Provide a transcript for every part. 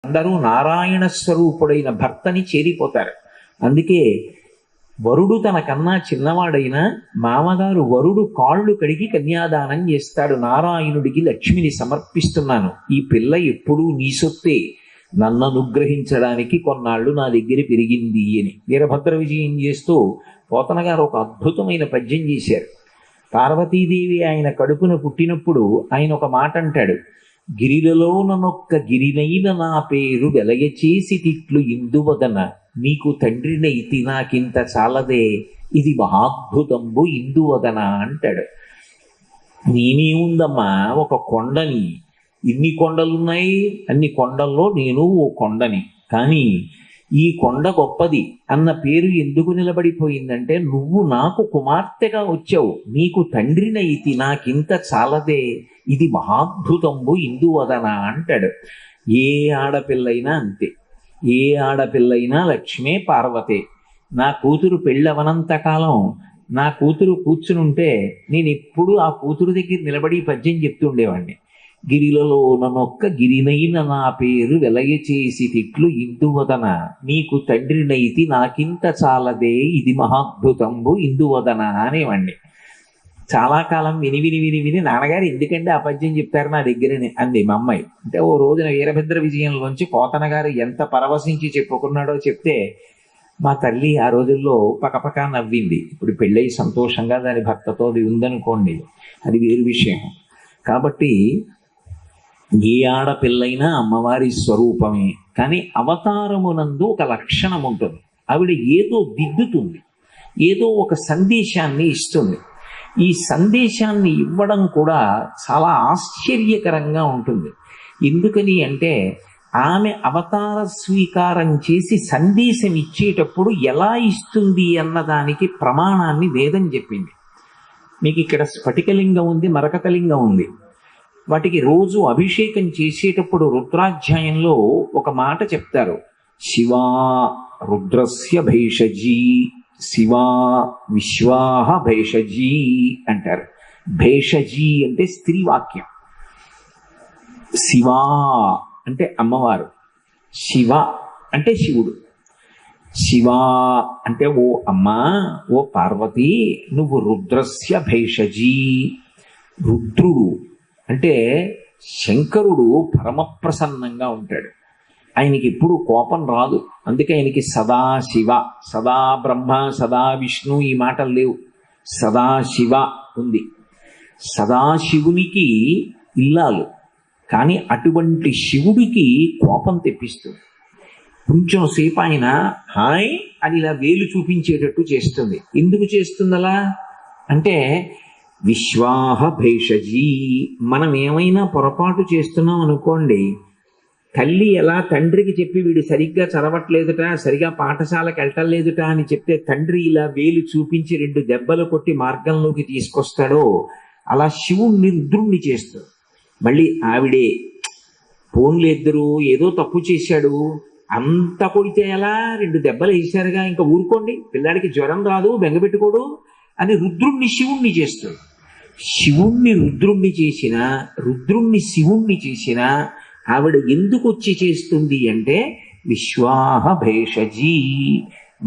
అందరూ నారాయణ స్వరూపుడైన భర్తని చేరిపోతారు. అందుకే వరుడు తనకన్నా చిన్నవాడైన మామగారు వరుడు కాళ్ళు కడిగి కన్యాదానం చేస్తాడు. నారాయణుడికి లక్ష్మిని సమర్పిస్తున్నాను, ఈ పిల్ల ఎప్పుడూ నీ సొత్తే, నన్ను అనుగ్రహించడానికి కొన్నాళ్ళు నా దగ్గర పెరిగింది అని వీరభద్ర విజయం చేస్తూ పోతన గారు ఒక అద్భుతమైన పద్యం చేశారు. పార్వతీదేవి ఆయన కడుపున పుట్టినప్పుడు ఆయన ఒక మాట అంటాడు, గిరిలలో ననొక్క గిరినైన నా పేరు వెలయచేసి తిట్లు ఇందువదన, నీకు తండ్రినైతి నాకింత చాలదే, ఇది మహాద్భుతంబు ఇందువదన అంటాడు. నేనేముందమ్మా, ఒక కొండని, ఇన్ని కొండలున్నాయి, అన్ని కొండల్లో నేను ఓ కొండని, కానీ ఈ కొండ గొప్పది అన్న పేరు ఎందుకు నిలబడిపోయిందంటే నువ్వు నాకు కుమార్తెగా వచ్చావు, నీకు తండ్రినైతి నాకింత చాలదే, ఇది మహాద్భుతంబు ఇందువదన అంటాడు. ఏ ఆడపిల్లైనా అంతే, ఏ ఆడపిల్లైనా లక్ష్మే పార్వతే. నా కూతురు పెళ్ళవనంతకాలం నా కూతురు కూర్చునుంటే నేను ఎప్పుడు ఆ కూతురు దగ్గర నిలబడి పద్యం చెప్తుండేవాడిని. గిరిలలో ననొక్క గిరినైన నా పేరు వెలయచేసి తిట్లు ఇందువదన, నీకు తండ్రినైతి నాకింత చాలదే, ఇది మహాద్భుతంబు ఇందువదన అనేవాడిని. చాలా కాలం విని విని విని విని నాన్నగారు ఎందుకంటే ఆ పద్యం చెప్తారు నా దగ్గరని అంది మా అమ్మాయి. అంటే ఓ రోజున వీరభద్ర విజయంలోంచి పోతన గారు ఎంత పరవశించి చెప్పుకున్నాడో చెప్తే మా తల్లి ఆ రోజుల్లో పకపక నవ్వింది. ఇప్పుడు పెళ్ళై సంతోషంగా దాని భర్తతో అది ఉందనుకోండి, అది వేరు విషయం. కాబట్టి ఏ ఆడపిల్లైనా అమ్మవారి స్వరూపమే, కానీ అవతారమునందు ఒక లక్షణం ఉంటుంది. ఆవిడ ఏదో దిద్దుతుంది, ఏదో ఒక సందేశాన్ని ఇస్తుంది. ఈ సందేశాన్ని ఇవ్వడం కూడా చాలా ఆశ్చర్యకరంగా ఉంటుంది. ఎందుకని అంటే ఆమె అవతార స్వీకారం చేసి సందేశం ఇచ్చేటప్పుడు ఎలా ఇస్తుంది అన్నదానికి ప్రమాణాన్ని వేదం చెప్పింది. మీకు ఇక్కడ స్ఫటికలింగం ఉంది, మరకతలింగం ఉంది. వాటికి రోజు అభిషేకం చేసేటప్పుడు రుద్రాధ్యాయంలో ఒక మాట చెప్తారు, శివా రుద్రస్య భైషజీ, శివా విశ్వాహ భైషజీ అంటారు. భేషజీ అంటే స్త్రీ వాక్యం, శివా అంటే అమ్మవారు, శివ అంటే శివుడు. శివా అంటే ఓ అమ్మా, ఓ పార్వతి, నువ్వు రుద్రస్య భైషజీ. రుద్రుడు అంటే శంకరుడు పరమప్రసన్నంగా ఉంటాడు, ఆయనకి ఎప్పుడు కోపం రాదు. అందుకే ఆయనకి సదాశివ, సదా బ్రహ్మ, సదా విష్ణు ఈ మాటలు లేవు, సదాశివ ఉంది. సదాశివునికి ఇల్లాలు, కానీ అటువంటి శివుడికి కోపం తెప్పిస్తుంది. కొంచెం సేపు ఆయన హాయ్ అని ఇలా వేలు చూపించేటట్టు చేస్తుంది. ఎందుకు చేస్తుంది అలా అంటే విశ్వాహ భేషజీ. మనం ఏమైనా పొరపాటు చేస్తున్నాం అనుకోండి, తల్లి ఎలా తండ్రికి చెప్పి వీడు సరిగ్గా చదవట్లేదుట, సరిగా పాఠశాలకు వెళ్ళలేదుట అని చెప్తే తండ్రి ఇలా వేలు చూపించి 2 దెబ్బలు కొట్టి మార్గంలోకి తీసుకొస్తాడో, అలా శివుణ్ణి రుద్రుణ్ణి చేస్తాడు. మళ్ళీ ఆవిడే ఫోన్లు ఇద్దరు ఏదో తప్పు చేశాడు, అంత కొడితే ఎలా, 2 దెబ్బలు వేశారుగా, ఇంకా ఊరుకోండి, పిల్లాడికి జ్వరం రాదు, బెంగపెట్టుకోడు అని రుద్రుణ్ణి శివుణ్ణి చేస్తాడు. శివుణ్ణి రుద్రుణ్ణి చేసినా, రుద్రుణ్ణి శివుణ్ణి చేసినా ఆవిడ ఎందుకు వచ్చి చేస్తుంది అంటే విశ్వాహ భేషజీ.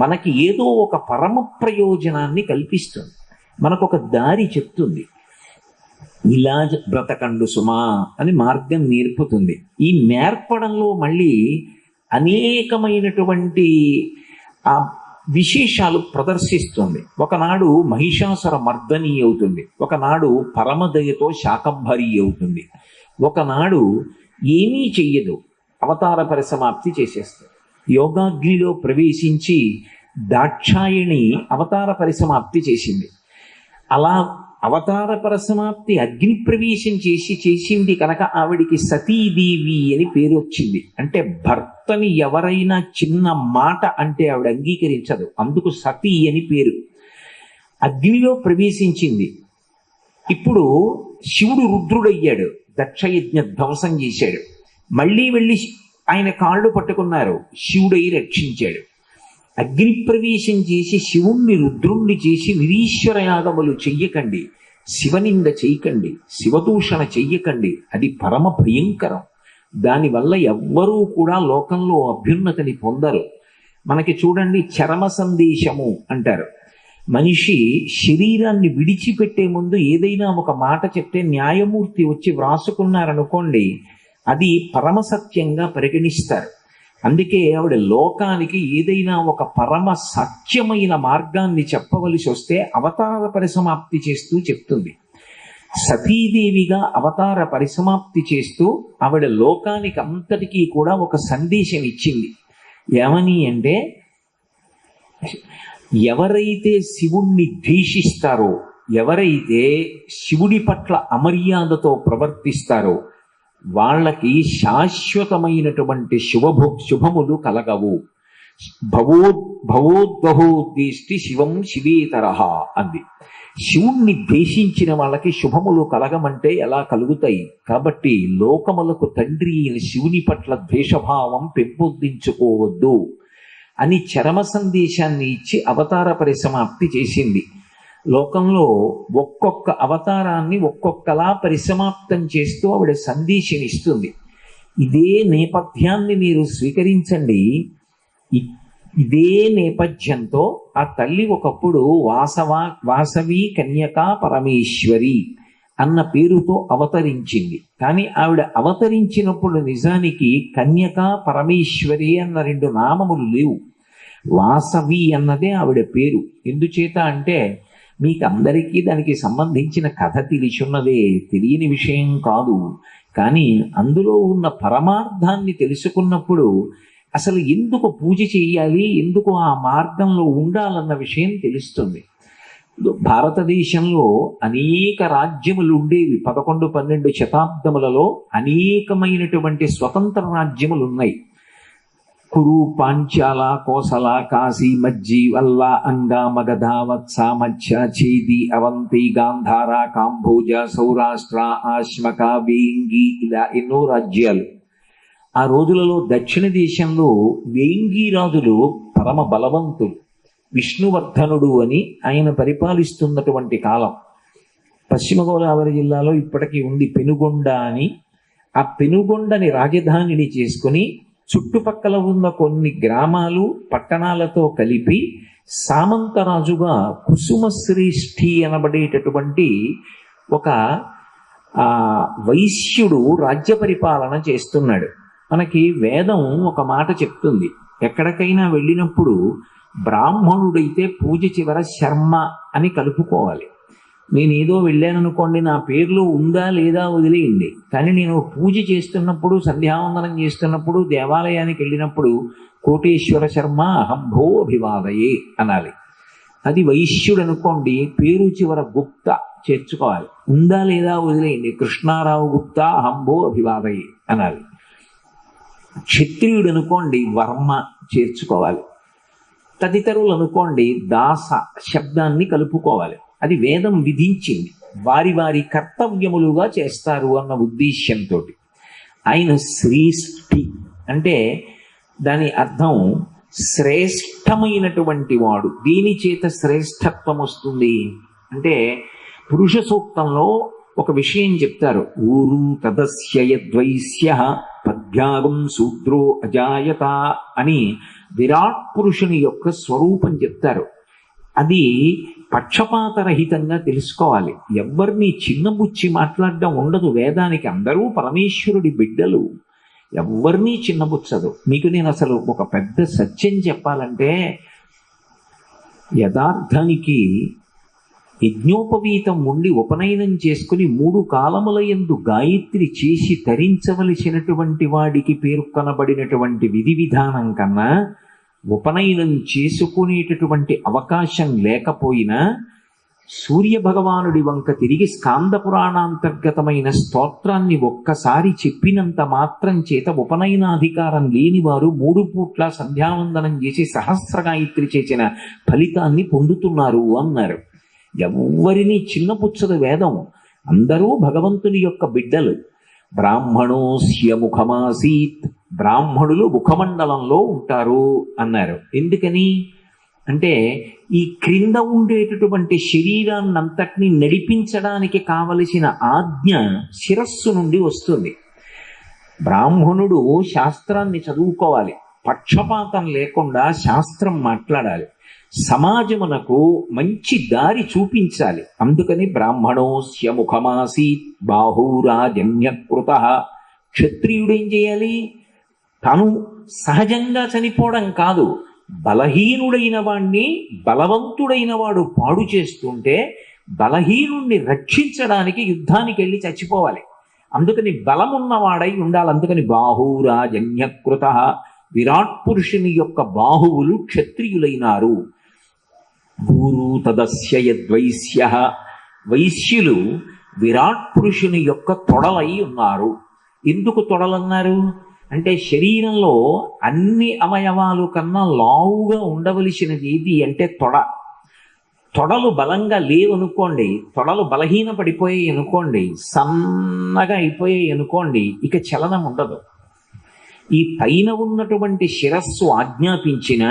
మనకి ఏదో ఒక పరమ ప్రయోజనాన్ని కల్పిస్తుంది, మనకొక దారి చెప్తుంది. ఇలా బ్రతకండు సుమా అని మార్గం నేర్పుతుంది. ఈ నేర్పడంలో మళ్ళీ అనేకమైనటువంటి ఆ విశేషాలు ప్రదర్శిస్తుంది. ఒకనాడు మహిషాసుర మర్దని అవుతుంది, ఒకనాడు పరమదయతో శాకంభరి అవుతుంది, ఒకనాడు ఏమీ చెయ్యదు, అవతార పరిసమాప్తి చేసేస్తుంది. యోగాగ్నిలో ప్రవేశించి దాక్షాయణి అవతార పరిసమాప్తి చేసింది. అలా అవతార పరిసమాప్తి అగ్ని ప్రవేశం చేసింది కనుక ఆవిడికి సతీదేవి అని పేరు వచ్చింది. అంటే భర్తని ఎవరైనా చిన్న మాట అంటే ఆవిడ అంగీకరించదు, అందుకు సతీ అని పేరు. అగ్నిలో ప్రవేశించింది. ఇప్పుడు శివుడు రుద్రుడయ్యాడు, దక్షయజ్ఞ ధ్వంసం చేశాడు. మళ్ళీ వెళ్ళి ఆయన కాళ్ళు పట్టుకున్నారు, శివుడై రక్షించాడు. అగ్ని ప్రవేశం చేసి శివుణ్ణి రుద్రుణ్ణి చేసి నిరీశ్వర యాగములు చెయ్యకండి, శివనింద చెయ్యకండి, శివదూషణ చెయ్యకండి, అది పరమ భయంకరం. దానివల్ల ఎవ్వరూ కూడా లోకంలో అభ్యున్నతిని పొందరు. మనకి చూడండి, చరమ సందేశము అంటారు. మనిషి శరీరాన్ని విడిచిపెట్టే ముందు ఏదైనా ఒక మాట చెప్తే న్యాయమూర్తి వచ్చి వ్రాసుకున్నారనుకోండి, అది పరమసత్యంగా పరిగణిస్తారు. అందుకే ఆవిడ లోకానికి ఏదైనా ఒక పరమ సత్యమైన మార్గాన్ని చెప్పవలసి వస్తే అవతార పరిసమాప్తి చేస్తూ చెప్తుంది. సతీదేవిగా అవతార పరిసమాప్తి చేస్తూ ఆవిడ లోకానికి అంతటికీ కూడా ఒక సందేశం ఇచ్చింది. ఏమని అంటే, ఎవరైతే శివుణ్ణి ద్వేషిస్తారో, ఎవరైతే శివుడి పట్ల అమర్యాదతో ప్రవర్తిస్తారో వాళ్ళకి శాశ్వతమైనటువంటి శుభములు కలగవు. భవోద్వహోద్వేష్టి శివం శివేతరహ అంది. శివుణ్ణి ద్వేషించిన వాళ్ళకి శుభములు కలగమంటే ఎలా కలుగుతాయి? కాబట్టి లోకములకు తండ్రి అయిన శివుని పట్ల ద్వేషభావం పెంపొందించుకోవద్దు అని చరమ సందేశాన్ని ఇచ్చి అవతార పరిసమాప్తి చేసింది. లోకంలో ఒక్కొక్క అవతారాన్ని ఒక్కొక్కలా పరిసమాప్తం చేస్తూ ఆవిడ సందేశం ఇస్తుంది. ఇదే నేపథ్యాన్ని మీరు స్వీకరించండి. ఇదే నేపథ్యంతో ఆ తల్లి ఒకప్పుడు వాసవి కన్యకా పరమేశ్వరి అన్న పేరుతో అవతరించింది. కానీ ఆవిడ అవతరించినప్పుడు నిజానికి కన్యకా పరమేశ్వరి అన్న 2 నామములు లేవు. వాసవి అన్నదే ఆవిడ పేరు. ఎందుచేత అంటే మీకు అందరికీ దానికి సంబంధించిన కథ తెలిసున్నదే, తెలియని విషయం కాదు. కానీ అందులో ఉన్న పరమార్థాన్ని తెలుసుకున్నప్పుడు అసలు ఎందుకు పూజ చేయాలి, ఎందుకు ఆ మార్గంలో ఉండాలన్న విషయం తెలుస్తుంది. భారతదేశంలో అనేక రాజ్యములు ఉండేవి. 11-12 శతాబ్దములలో అనేకమైనటువంటి స్వతంత్ర రాజ్యములు ఉన్నాయి. కురు, పాంచాల, కోసల, కాశీ, మజ్జి, వల్ల, అంగ, మగధ, వత్స, మత్స్య, ఛేది, అవంతి, గాంధార, కాంభోజ, సౌరాష్ట్ర, ఆశ్మక, వేంగి, ఇలా ఎన్నో రాజ్యాలు. ఆ రోజులలో దక్షిణ దేశంలో వేంగి రాజులు పరమ బలవంతులు. విష్ణువర్ధనుడు అని ఆయన పరిపాలిస్తున్నటువంటి కాలం. పశ్చిమ గోదావరి జిల్లాలో ఇప్పటికీ ఉంది పెనుగొండ అని. ఆ పెనుగొండని రాజధానిని చేసుకుని చుట్టుపక్కల ఉన్న కొన్ని గ్రామాలు పట్టణాలతో కలిపి సామంతరాజుగా కుసుమశ్రేష్ఠి అనబడేటటువంటి ఒక వైశ్యుడు రాజ్య పరిపాలన చేస్తున్నాడు. మనకి వేదం ఒక మాట చెప్తుంది, ఎక్కడికైనా వెళ్ళినప్పుడు బ్రాహ్మణుడైతే పూజ చివర శర్మ అని కలుపుకోవాలి. నేను ఏదో వెళ్ళాననుకోండి, నా పేర్లో ఉందా లేదా వదిలేయండి, కానీ నేను పూజ చేస్తున్నప్పుడు, సంధ్యావందనం చేస్తున్నప్పుడు, దేవాలయానికి వెళ్ళినప్పుడు కోటేశ్వర శర్మ అహంభో అభివాదయే అనాలి. అది వైశ్యుడు అనుకోండి, పేరు చివర గుప్త చేర్చుకోవాలి. ఉందా లేదా వదిలేయండి, కృష్ణారావు గుప్తా అహంభో అభివాదయే అనాలి. క్షత్రియుడు అనుకోండి వర్మ చేర్చుకోవాలి. తదితరులు అనుకోండి దాస శబ్దాన్ని కలుపుకోవాలి. అది వేదం విధించింది, వారి వారి కర్తవ్యములుగా చేస్తారు అన్న ఉద్దేశ్యంతో. ఆయన శ్రేష్ఠి అంటే దాని అర్థం శ్రేష్టమైనటువంటి వాడు. దీని చేత శ్రేష్టత్వం వస్తుంది అంటే పురుష సూక్తంలో ఒక విషయం చెప్తారు. ఊరు తదస్య యద్వైశ్య పద్భ్యాగం శూద్రో అజాయత అని విరాట్ పురుషుని యొక్క స్వరూపం చెప్తారు. అది పక్షపాతరహితంగా తెలుసుకోవాలి. ఎవరిని చిన్నబుచ్చి మాట్లాడడం ఉండదు వేదానికి. అందరూ పరమేశ్వరుడి బిడ్డలు, ఎవరినీ చిన్నబుచ్చదు. మీకు నేను అసలు ఒక పెద్ద సత్యం చెప్పాలంటే, యథార్థానికి యజ్ఞోపవీతం ఉండి ఉపనయనం చేసుకుని 3 కాలముల యందు గాయత్రి చేసి తరించవలసినటువంటి వాడికి పేర్కొనబడినటువంటి విధి విధానం కన్నా ఉపనయనం చేసుకునేటటువంటి అవకాశం లేకపోయినా సూర్య భగవానుడి వంక తిరిగి స్కాంద పురాణాంతర్గతమైన స్తోత్రాన్ని ఒక్కసారి చెప్పినంత మాత్రం చేత ఉపనయనాధికారం లేనివారు 3 పూట్ల సంధ్యావందనం చేసి సహస్ర గాయత్రి చేసిన ఫలితాన్ని పొందుతున్నారు అన్నారు. ఎవ్వరినీ చిన్నపుచ్చదు వేదం. అందరూ భగవంతుని యొక్క బిడ్డలు. బ్రాహ్మణోస్య ముఖమాసీత్, బ్రాహ్మణులు ముఖమండలంలో ఉంటారు అన్నారు. ఎందుకని అంటే ఈ క్రింద ఉండేటటువంటి శరీరాన్నంతటినీ నడిపించడానికి కావలసిన ఆజ్ఞ శిరస్సు నుండి వస్తుంది. బ్రాహ్మణుడు శాస్త్రాన్ని చదువుకోవాలి, పక్షపాతం లేకుండా శాస్త్రం మాట్లాడాలి, సమాజమునకు మంచి దారి చూపించాలి. అందుకని బ్రాహ్మణోస్య ముఖమాసీత్ బాహూరాజన్యకృత. క్షత్రియుడేం చేయాలి? తను సహజంగా చనిపోవడం కాదు, బలహీనుడైన వాణ్ణి బలవంతుడైన వాడు పాడు చేస్తుంటే బలహీనుణ్ణి రక్షించడానికి యుద్ధానికి వెళ్ళి చచ్చిపోవాలి. అందుకని బలమున్నవాడై ఉండాలి. అందుకని బాహూరాజన్యకృత. విరాట్ పురుషుని యొక్క బాహువులు క్షత్రియులైనారు. భూరు తదస్య యద్వైశ్య. వైశ్యులు విరాట్ పురుషుని యొక్క తొడలై ఉన్నారు. ఎందుకు తొడలన్నారు అంటే శరీరంలో అన్ని అవయవాలు కన్నా లావుగా ఉండవలసినది ఏది అంటే తొడ. తొడలు బలంగా లేవనుకోండి, తొడలు బలహీన పడిపోయాయి అనుకోండి, సన్నగా అయిపోయాయి అనుకోండి, ఇక చలనం ఉండదు. ఈ పైన ఉన్నటువంటి శిరస్సు ఆజ్ఞాపించిన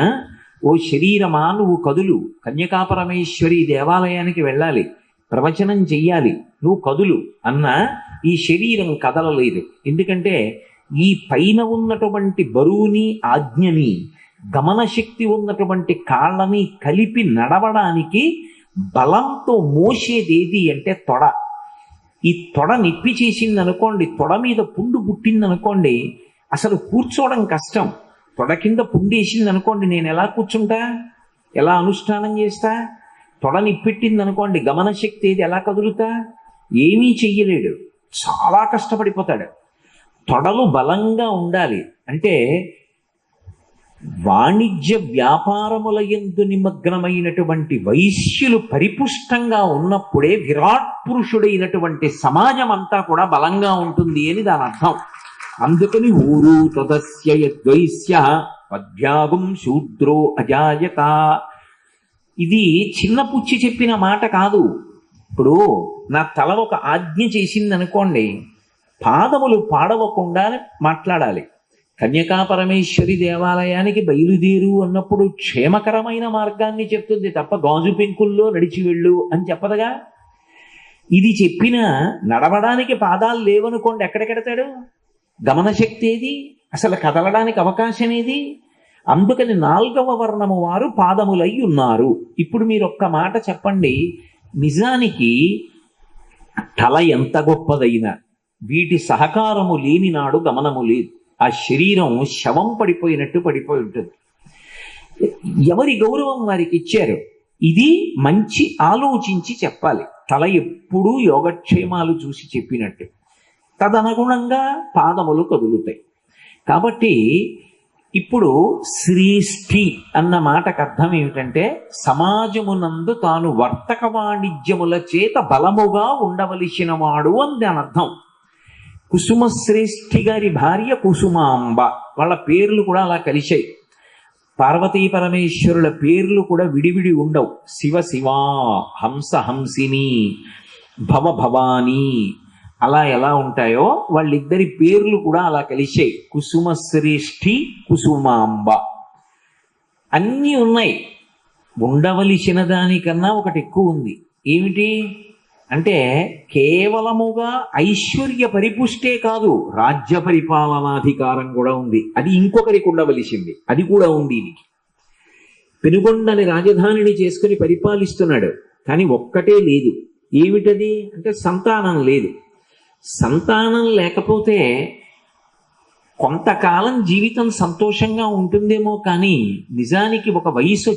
ఓ శరీరమా నువ్వు కదులు, కన్యకాపరమేశ్వరి దేవాలయానికి వెళ్ళాలి, ప్రవచనం చెయ్యాలి, నువ్వు కదులు అన్న ఈ శరీరం కదలలేదు. ఎందుకంటే ఈ పైన ఉన్నటువంటి బరువుని ఆజ్ఞని గమనశక్తి ఉన్నటువంటి కాళ్ళని కలిపి నడవడానికి బలంతో మోసేదేది అంటే తొడ. ఈ తొడ నిప్పి చేసింది అనుకోండి, తొడ మీద పుండు పుట్టిందనుకోండి, అసలు కూర్చోవడం కష్టం. తొడ కింద పుండేసింది అనుకోండి, నేను ఎలా కూర్చుంటా, ఎలా అనుష్ఠానం చేస్తా? తొడ నిప్పెట్టింది అనుకోండి, గమనశక్తి ఏది, ఎలా కదులుతా? ఏమీ చెయ్యలేడు, చాలా కష్టపడిపోతాడు. తొడలు బలంగా ఉండాలి. అంటే వాణిజ్య వ్యాపారముల యందు నిమగ్నమైనటువంటి వైశ్యులు పరిపుష్టంగా ఉన్నప్పుడే విరాట్ పురుషుడైనటువంటి సమాజం అంతా కూడా బలంగా ఉంటుంది అని దాని అర్థం. అందుకని ఊరు తదస్య యద్వైశ్య పద్భ్యాగం శూద్రో అజాయత. ఇది చిన్న పుచ్చి చెప్పిన మాట కాదు. ఇప్పుడు నా తల ఒక ఆజ్ఞ చేసింది అనుకోండి, పాదములు పాడవకుండా మాట్లాడాలి. కన్యకాపరమేశ్వరి దేవాలయానికి బయలుదేరు అన్నప్పుడు క్షేమకరమైన మార్గాన్ని చెప్తుంది తప్ప గాజు పెంకుల్లో నడిచి వెళ్ళు అని చెప్పదుగా. ఇది చెప్పినా నడవడానికి పాదాలు లేవనుకోండి, ఎక్కడెడతాడు? గమనశక్తి ఏది, అసలు కదలడానికి అవకాశం ఏది? అందుకని 4వ వర్ణము వారు పాదములై ఉన్నారు. ఇప్పుడు మీరు ఒక్క మాట చెప్పండి, నిజానికి తల ఎంత గొప్పదైనా వీటి సహకారము లేని నాడు గమనము లేదు. ఆ శరీరం శవం పడిపోయినట్టు పడిపోయి ఉంటుంది. ఎవరి గౌరవం వారికి ఇచ్చారు. ఇది మంచి ఆలోచించి చెప్పాలి. తల ఎప్పుడూ యోగక్షేమాలు చూసి చెప్పినట్టు. తదనుగుణంగా పాదములు కదులుతాయి. కాబట్టి ఇప్పుడు శ్రీష్ఠి అన్న మాటకు అర్థం ఏమిటంటే సమాజమునందు తాను వర్తక వాణిజ్యముల చేత బలముగా ఉండవలసిన వాడు అని దాని అర్థం. కుసుమశ్రేష్ఠి గారి భార్య కుసుమాంబ, వాళ్ళ పేర్లు కూడా అలా కలిశాయి. పార్వతీ పరమేశ్వరుల పేర్లు కూడా విడివిడి ఉండవు. శివ శివా, హంస హంసిని, భవ భవానీ అలా ఎలా ఉంటాయో వాళ్ళిద్దరి పేర్లు కూడా అలా కలిశాయి. కుసుమశ్రేష్ఠి, కుసుమాంబ అన్నీ ఉన్నాయి. ఉండవలసిన దానికన్నా ఒకటి ఎక్కువ ఉంది. ఏమిటి అంటే కేవలముగా ఐశ్వర్య పరిపుష్టే కాదు, రాజ్య పరిపాలనాధికారం కూడా ఉంది. అది ఇంకొకరికి ఉండవలసింది, అది కూడా ఉంది. ఇది పెనుగొండని రాజధానిని చేసుకుని పరిపాలిస్తున్నాడు, కానీ ఒక్కటే లేదు. ఏమిటది అంటే సంతానం లేదు. సంతానం లేకపోతే కొంతకాలం జీవితం సంతోషంగా ఉంటుందేమో, కానీ నిజానికి ఒక వయసు